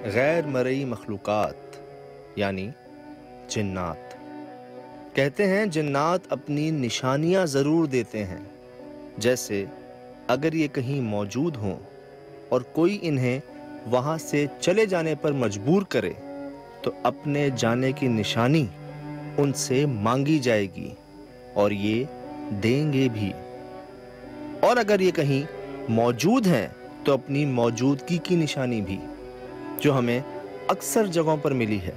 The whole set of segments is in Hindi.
गैर मरई मखलूक़ात यानी जिन्नात। कहते हैं जिन्नात अपनी निशानियां ज़रूर देते हैं, जैसे अगर ये कहीं मौजूद हों और कोई इन्हें वहाँ से चले जाने पर मजबूर करे तो अपने जाने की निशानी उनसे मांगी जाएगी और ये देंगे भी। और अगर ये कहीं मौजूद हैं तो अपनी मौजूदगी की निशानी भी, जो हमें अक्सर जगहों पर मिली है।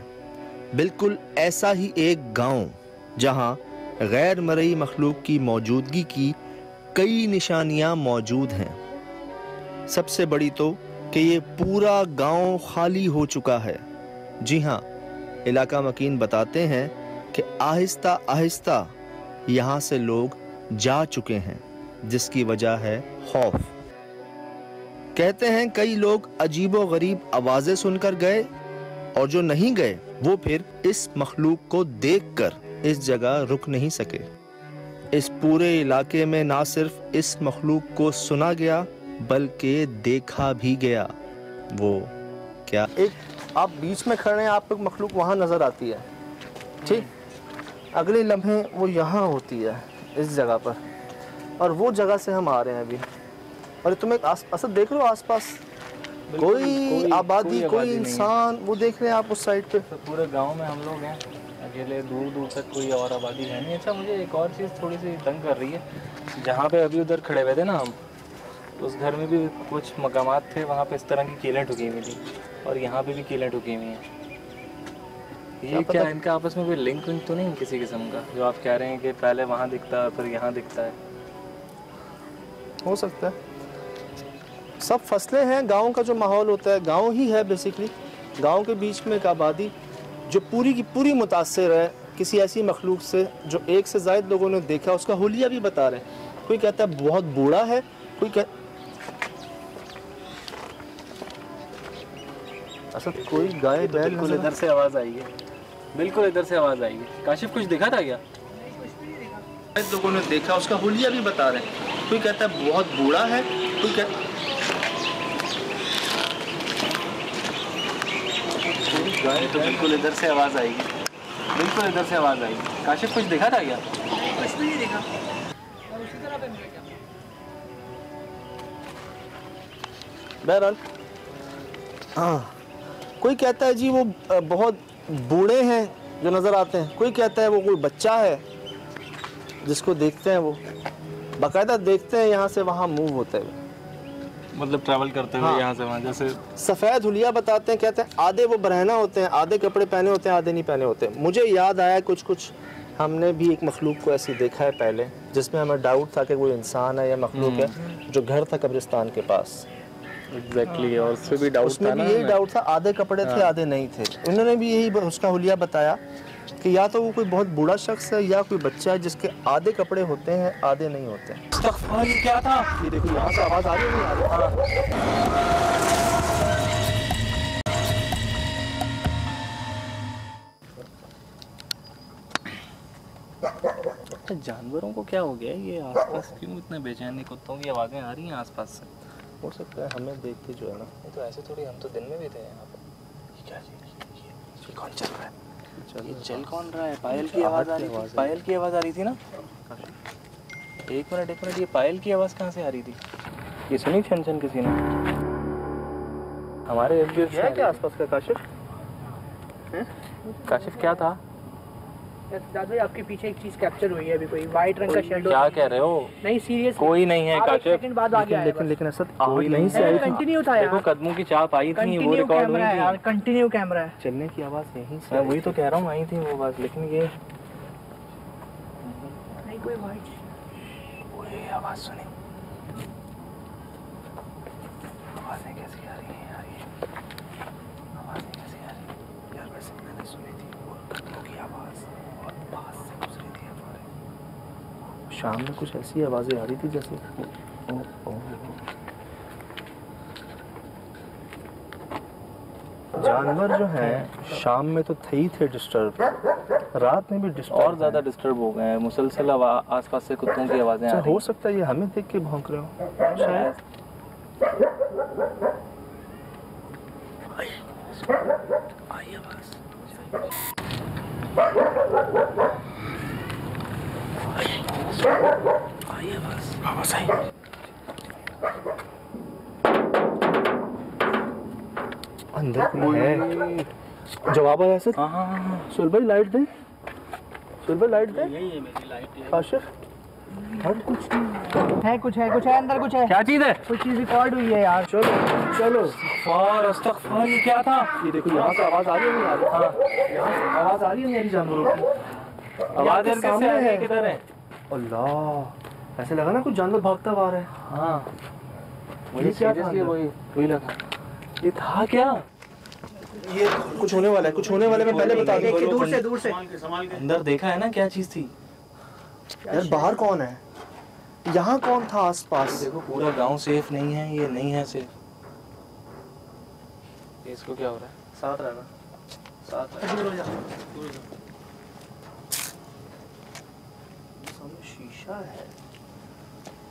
बिल्कुल ऐसा ही एक गांव जहां गैर मरई मखलूक की मौजूदगी की कई निशानियां मौजूद हैं। सबसे बड़ी तो कि ये पूरा गांव खाली हो चुका है। जी हां, इलाका मकीन बताते हैं कि आहिस्ता आहिस्ता यहाँ से लोग जा चुके हैं, जिसकी वजह है खौफ। कहते हैं कई लोग अजीबो गरीब आवाजें सुनकर गए और जो नहीं गए वो फिर इस मखलूक को देखकर इस जगह रुक नहीं सके। इस पूरे इलाके में ना सिर्फ इस मखलूक को सुना गया बल्कि देखा भी गया। वो क्या, एक आप बीच में खड़े हैं, आपको मखलूक वहां नजर आती है, ठीक, अगले लम्हे वो यहाँ होती है इस जगह पर, और वो जगह से हम आ रहे हैं अभी। और तुम एक असद देख रहे हो आसपास, कोई आबादी, कोई इंसान, वो देख रहे हैं आप उस साइड पे। तो पूरे गांव में हम लोग हैं अकेले, दूर दूर तक कोई और आबादी है नहीं। अच्छा, मुझे एक और चीज़ थोड़ी सी तंग कर रही है। जहाँ पे अभी उधर खड़े हुए थे ना हम, उस घर में भी कुछ मकामात थे, वहाँ पे इस तरह की कीलें ठुकी हुई थी और यहाँ पे भी कीलें ठुकी हुई हैं। ये क्या इनका आपस में कोई लिंक विंक तो नहीं किसी किस्म का, जो आप कह रहे हैं कि पहले वहाँ दिखता है फिर यहाँ दिखता है? हो सकता है। सब फसलें हैं, गांव का जो माहौल होता है गांव ही है बेसिकली। गांव के बीच में एक आबादी जो पूरी की पूरी मुतासिर है किसी ऐसी मखलूक से जो एक से ज़ायद लोगों ने देखा। उसका हुलिया भी बता रहे हैं। कोई कहता है बहुत बूढ़ा है, कोई असल कोई गाय बैल। बिल्कुल इधर से आवाज़ आई है, बिल्कुल इधर से आवाज़ आई है। काशिफ कुछ दिखा था क्या? लोगों ने देखा, उसका हुलिया भी बता रहे हैं। कोई कहता है बहुत बूढ़ा है, कोई कहता तो बिल्कुल इधर से आवाज़ आएगी, बिल्कुल इधर से आवाज़ आएगी। काशिफ कुछ दिखा था क्या? कुछ नहीं देखा। और उसी तरह पे मिला क्या? बहरहाल हाँ, कोई कहता है जी वो बहुत बूढ़े हैं जो नज़र आते हैं, कोई कहता है वो कोई बच्चा है जिसको देखते हैं, वो बाकायदा देखते हैं, यहाँ से वहाँ मूव होते हैं, मतलब ट्रैवल करते हुए। हाँ। यहाँ से वहाँ जैसे सफ़ेद हुलिया बताते हैं। कहते हैं आधे वो बरहना होते हैं, आधे कपड़े पहने होते हैं, आधे नहीं पहने होते। मुझे याद आया कुछ हमने भी एक मखलूक को ऐसे देखा है पहले, जिसमें हमें डाउट था कि वो इंसान है या मखलूक है, जो घर था कब्रिस्तान के पास। एग्जैक्टली। और उसमें भी डाउट था ना, यही डाउट था, आधे कपड़े थे आधे नहीं थे। उन्होंने भी यही उसका हुलिया बताया कि या तो वो कोई बहुत बूढ़ा शख्स है या कोई बच्चा है जिसके आधे कपड़े होते हैं आधे नहीं होते हैं। ये क्या था? ये देखो यहाँ से आवाज़ आ रही है। जानवरों को क्या हो गया? ये आसपास क्यों इतने बेचैनी? कुत्तों की आवाज़ें आ रही हैं आसपास से। हो सकता है हमें देख के जो है ना, तो ऐसे थोड़ी, हम तो दिन में भी थे यहाँ पर। ये क्या ये कौन चल रहा है? ये चल कौन रहा है? पायल की आवाज़ आ रही थी, पायल की आवाज़ आ रही थी ना। एक मिनट, ये पायल की आवाज़ कहाँ से आ रही थी? ये सुनी छन छन किसी ने? हमारे क्या आसपास का? काशिफ क्या था? दादा आपके पीछे एक चीज कैप्चर हुई है अभी, कोई वाइट रंग का शेडो। क्या कह रहे हो? नहीं सीरियस, कोई नहीं है काशिफ। सेकंड बाद आ गया। लेकिन असद कोई नहीं से आई। कंटिन्यू था यार, देखो कदमों की चाप आई थी, वो रिकॉर्ड हुई थी यार। कंटिन्यू कैमरा है, चलने की आवाज़ यहीं से। मैं वही तो कह रहा हूँ, आई थी वो बात। लेकिन ये नहीं कोई वाइट आवाज़ सुनी। आवाज़ें कैसी आ रही हैं यार? ये आवाज़ें कैसी आ रही हैं यार? वैसे मैंने सुनी थी वो कदमों की आवाज़ और पास से गुजरी थी हमारे। शाम में कुछ ऐसी आवाज़ें आ रही थी जैसे जानवर जो हैं शाम में तो थे ही थे डिस्टर्ब, रात में भी डिस्टर्ब और ज़्यादा डिस्टर्ब हो गए हैं, मुसलसल आसपास से कुत्तों की आवाज़ें आ रही हो सकता है ये हमें देख के भौंक रहे हो शायद। आइए बस। आइए बस। आवाज आई। अंदर कोई है। जवाब आया सर। हाँ। सुल भाई लाइट दे, सुल भाई लाइट दे। यही है मेरी लाइट। काशिफ कुछ नहीं है, कुछ है अंदर, कुछ है। क्या चीज़ है? कोई चीज रिकॉर्ड हुई है यार। चलो चलो। अस्तगफुर, ये क्या था? ये देखो यहाँ से आवाज आ रही है नहीं आ रही? हाँ यहाँ से आवाज आ रही है मेरी जानवरों की। आवाज़ इधर कैसे आ रही है? किधर है? अल्लाह, ऐसे लगा ना कुछ जानवर भागता हुआ आ रहा है। हाँ, मुझे ये क्या था सीरियसली अंदर? वही लगा। ये था क्या? ये कुछ होने वाला है, कुछ होने वाला है, मैं पहले बता दूं। दूर से। अंदर देखा है ना क्या चीज़ थी? यार बाहर कौन है? यहाँ कौन था आसपास? देखो पूरा गांव सेफ नहीं है, ये नहीं है सेफ। इसको क्या हो रहा है? साथ रहना, साथ रहना। दूर हो जा, दूर हो जा। सामने शीशा है।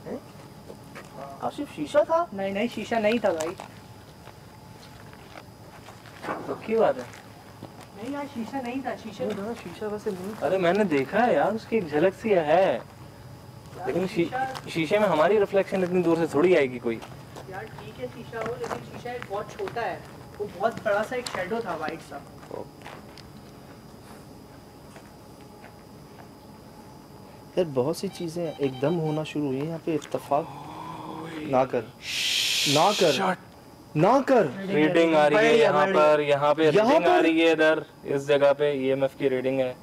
हैं? आशिफ शीशा था? नहीं शीशा नहीं था भाई। पक्की बात है? नहीं यार शीशा नहीं था। शीशा वैसे नहीं। अरे मैंने देखा है यार, उसकी एक झलक सी है, लेकिन शीशे में हमारी रिफ्लेक्शन इतनी दूर से थोड़ी आएगी कोई। यार ठीक है शीशा हो, लेकिन शीशा एक बहुत छोटा है, वो बहुत बड़ा सा एक शैडो था वाइट सा। यार बहुत सी चीजें एकदम होना शुरू हुई हैं यहाँ पे। इत्तेफाक ना कर, ना कर, ना कर। रीडिंग आ रही है यहाँ पर, यहाँ पे रीडिंग आ रही है इधर, इस जगह पे ईएमएफ की रीडिंग है।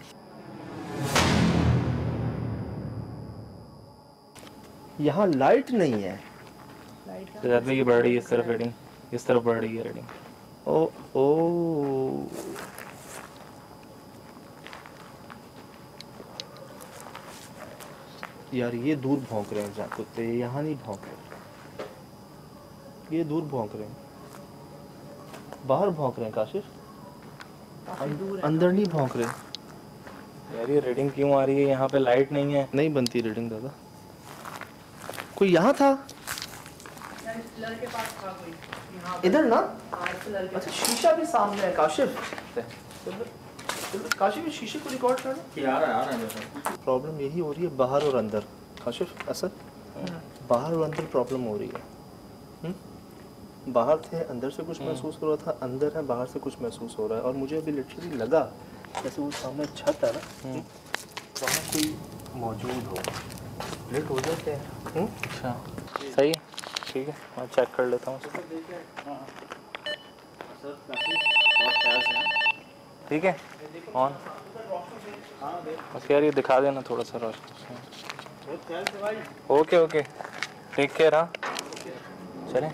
यहाँ लाइट नहीं है। इधर भी बढ़ रही है, इस तरफ रीडिंग, इस तरफ बढ़ रही है रीडिंग। ओ ओ यार ये दूर भौंक रहे हैं जहाँ कुत्ते, यहाँ नहीं भौंक रहे, ये दूर भौंक रहे हैं, बाहर भौंक रहे हैं काशिफ, अंदर नहीं भौंक रहे। यार ये रीडिंग क्यों आ रही है? यहाँ पे लाइट नहीं है। नहीं बनती रीडिंग दादा। कोई यहाँ था यार इस पिलर के पास था कोई यहाँ पर। इधर ना? हाँ, इस पिलर के अच्छा शीशा भी सामने है काशिफ। काशिफ शीशे को रिकॉर्ड कर। आ रहा है। प्रॉब्लम यही हो रही है बाहर और अंदर काशिफ, असद बाहर और अंदर प्रॉब्लम हो रही है। बाहर थे, अंदर से कुछ महसूस हो रहा था, अंदर है बाहर से कुछ महसूस हो रहा है। और मुझे अभी लिटरली लगा जैसे वो सामने छत है ना, वहाँ कोई मौजूद हो। लेट हो जाते हैं। अच्छा सही है, ठीक है, मैं चेक कर लेता हूँ। ठीक है ऑन। बस यार ये दिखा देना थोड़ा सा रोशनी। Okay okay, take care. हाँ चलें।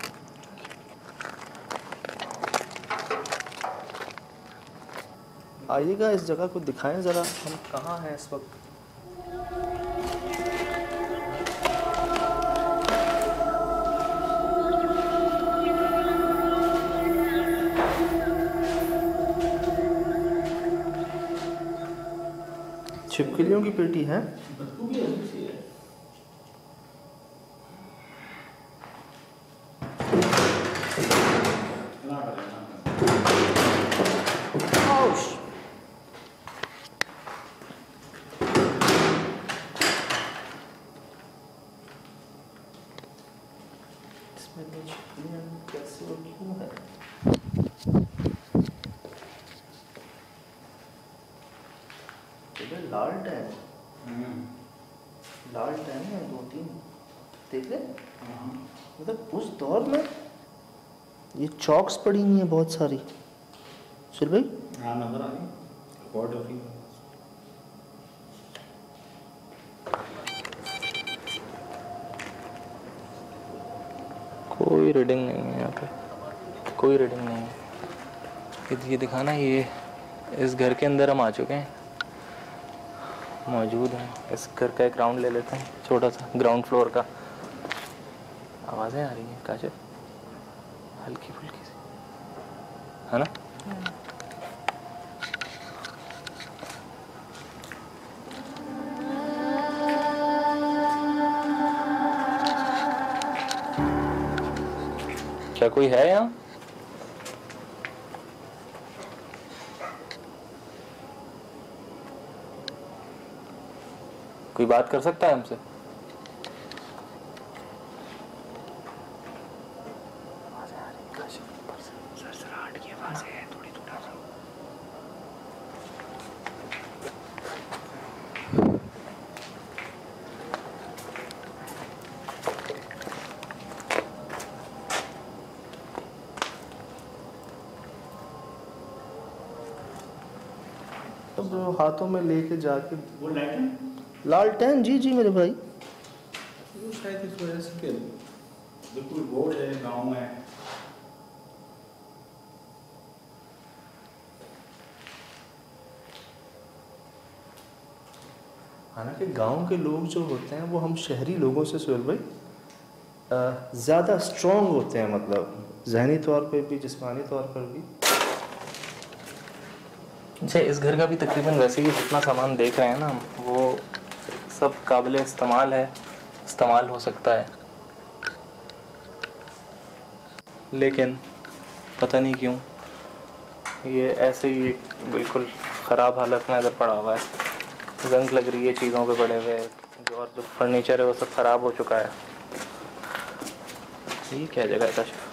आइएगा इस जगह को दिखाएं ज़रा, हम कहाँ हैं इस वक्त। छिपकलियों की पेटी है। कैसे और क्यों है? लाल टैन, लाल टैन है 2-3 देख ले। मतलब उस दौर में ये चॉक्स पड़ी हुई है बहुत सारी। चल भाई नजर आ रही है। कोई रीडिंग नहीं है यहाँ पे, कोई रीडिंग नहीं है। ये दिखाना, ये इस घर के अंदर हम आ चुके हैं, मौजूद हैं। इस घर का एक राउंड ले लेते हैं, छोटा सा ग्राउंड फ्लोर का। आवाज़ें आ रही हैं काशिफ, हल्की फुल्की सी, है ना? क्या कोई है यहाँ? कोई बात कर सकता है हमसे? सरसराहट की आवाज़ है, थोड़ी दूर आ जाओ। अब हाथों में लेके जाके वो लाइट लालटेन, जी जी मेरे भाई। वो शायद इस वजह से कि बिल्कुल रोड है गांव में। हालांकि गांव के लोग जो होते हैं वो हम शहरी लोगों से सोहेल भाई ज़्यादा स्ट्रॉन्ग होते हैं, मतलब जहनी तौर पे भी जिस्मानी तौर पर भी। अच्छा, इस घर का भी तकरीबन वैसे ही जितना सामान देख रहे हैं ना, वो सब काबिल इस्तेमाल है, इस्तेमाल हो सकता है, लेकिन पता नहीं क्यों ये ऐसे ही बिल्कुल ख़राब हालत में इधर पड़ा हुआ है। जंग लग रही है चीज़ों पे पड़े हुए, और जो फर्नीचर है वो सब ख़राब हो चुका है। ये क्या जगह है काशिफ?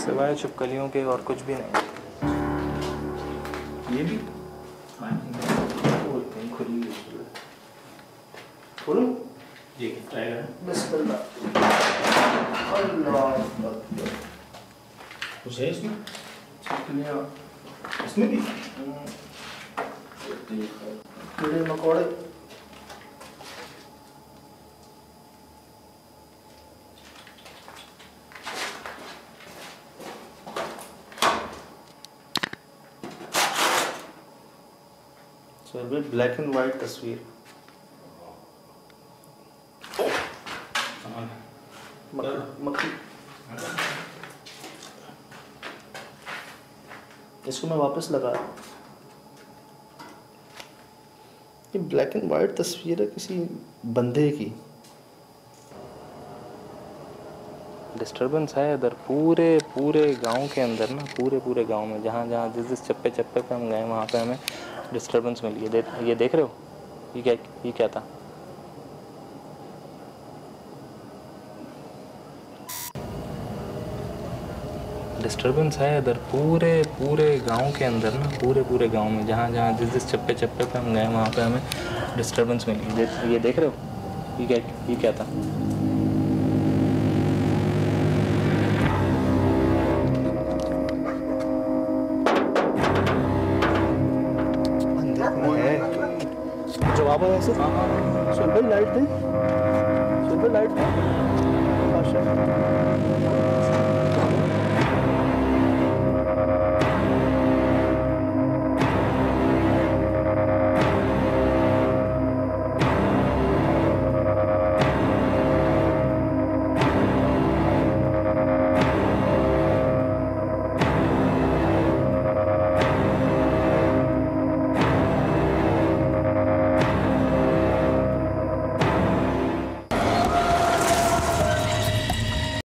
सिवाय छिपकलियों के और कुछ भी नहीं। ये भी खुली खोलो जी ट्राई करें। बिस्मिल्लाह। अल्लाह अकबर। कुछ है इसमें? छिपकलियाँ, इसमें भी कीड़े मकोड़े। ब्लैक एंड वाइट तस्वीर, सामान मक्खी। इसको मैं वापस लगा। ये ब्लैक एंड वाइट तस्वीर है किसी बंदे की। डिस्टर्बेंस है इधर पूरे पूरे गांव के अंदर ना, पूरे पूरे गांव में जहाँ जहाँ जिस चप्पे चप्पे पे हम गए वहाँ पे हमें डिस्टर्बेंस मिली है। ये देख रहे हो? ये क्या था? डिस्टर्बेंस है इधर पूरे पूरे गांव के अंदर ना, पूरे पूरे गांव में जहाँ जहाँ जिस चप्पे चप्पे पे हम गए वहाँ पे हमें डिस्टर्बेंस मिली है। ये देख रहे हो? ये क्या था? जवाब है ऐसे। सुन भाई लाइट दे, सुन भाई लाइट दे।